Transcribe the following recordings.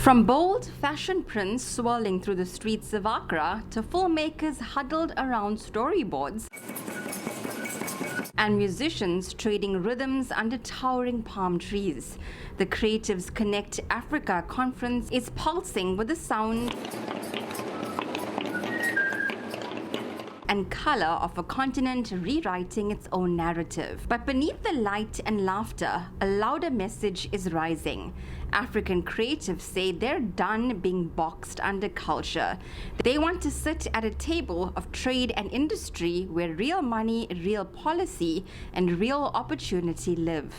From bold fashion prints swirling through the streets of Accra to filmmakers huddled around storyboards and musicians trading rhythms under towering palm trees, the Creatives Connect Africa conference is pulsing with the sound and color of a continent rewriting its own narrative. But beneath the light and laughter, a louder message is rising. African creatives say they're done being boxed under culture. They want to sit at a table of trade and industry where real money, real policy, and real opportunity live.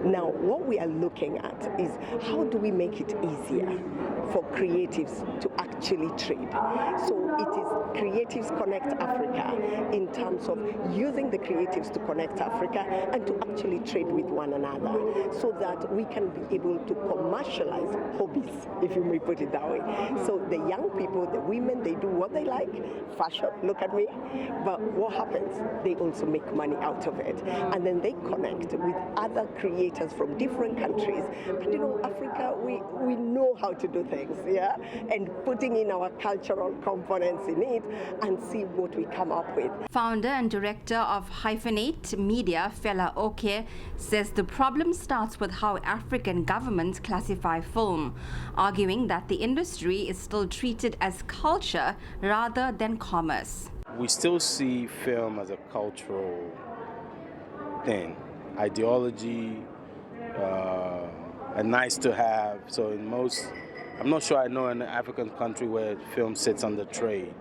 Now, what we are looking at is how do we make it easier for creatives to actually trade. So it is Creatives Connect Africa in terms of using the creatives to connect Africa and to actually trade with one another so that we can be able to commercialize hobbies, if you may put it that way. So the young people, the women, they do what they like, fashion, look at me, but what happens? They also make money out of it. And then they connect with other creators from different countries. And you know, Africa, we know how to do things, yeah? And putting in our cultural components in it and see what we come up with. Founder and director of Hyphenate Media, Fela Oke, says the problem starts with how African governments classify film, arguing that the industry is still treated as culture rather than commerce. We still see film as a cultural thing, ideology, a nice to have. So in most, I'm not sure I know an African country where film sits under trade.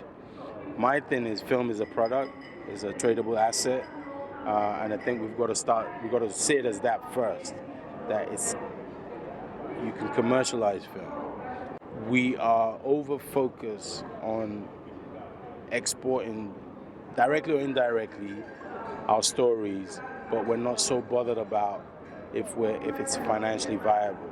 My thing is film is a product, is a tradable asset, and I think we've got to see it as that first, that you can commercialize film. We are over-focused on exporting, directly or indirectly, our stories, but we're not so bothered about if it's financially viable.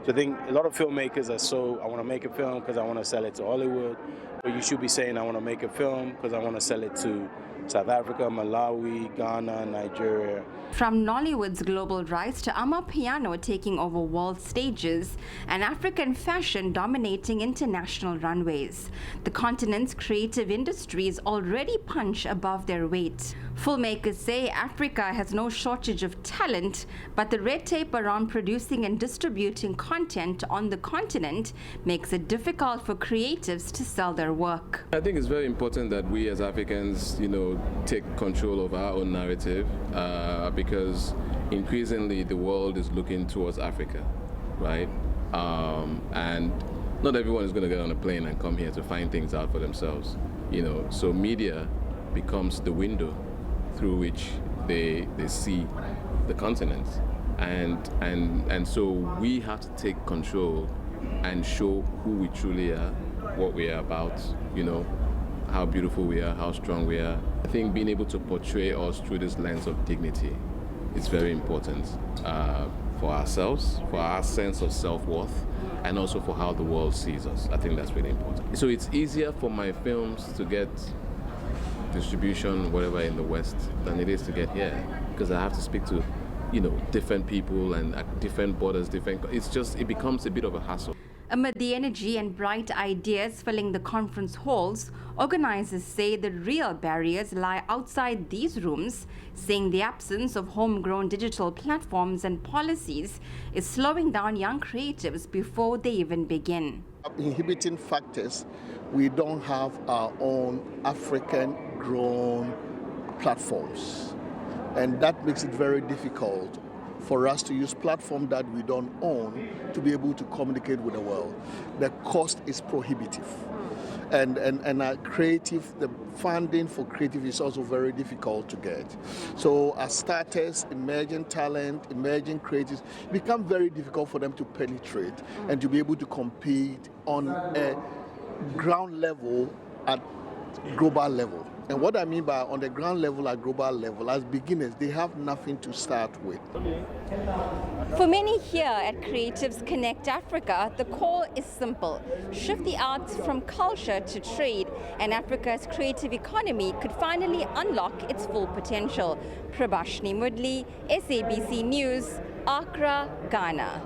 So I think a lot of filmmakers are I want to make a film because I want to sell it to Hollywood, but you should be saying I want to make a film because I want to sell it to South Africa, Malawi, Ghana, Nigeria. From Nollywood's global rise to Amapiano taking over world stages and African fashion dominating international runways, the continent's creative industries already punch above their weight. Filmmakers say Africa has no shortage of talent, but the red tape around producing and distributing content on the continent makes it difficult for creatives to sell their work. I think it's very important that we as Africans, take control of our own narrative because increasingly the world is looking towards Africa, right? And not everyone is going to get on a plane and come here to find things out for themselves, So media becomes the window through which they see the continent, and so we have to take control and show who we truly are, what we are about, how beautiful we are, how strong we are. I think being able to portray us through this lens of dignity is very important for ourselves, for our sense of self-worth, and also for how the world sees us. I think that's really important. So it's easier for my films to get distribution, whatever, in the West than it is to get here, because I have to speak to, different people and different borders, it becomes a bit of a hassle. Amid the energy and bright ideas filling the conference halls, organizers say the real barriers lie outside these rooms, saying the absence of homegrown digital platforms and policies is slowing down young creatives before they even begin. Inhibiting factors, we don't have our own African-grown platforms, and that makes it very difficult for us to use platforms that we don't own to be able to communicate with the world. The cost is prohibitive. And the funding for creative is also very difficult to get. So as starters, emerging talent, emerging creatives, it becomes very difficult for them to penetrate and to be able to compete on a ground level at global level. And what I mean by on the ground level at global level, as beginners, they have nothing to start with. For many here at Creatives Connect Africa, the call is simple. Shift the arts from culture to trade, and Africa's creative economy could finally unlock its full potential. Prabashini Moodley, SABC News, Accra, Ghana.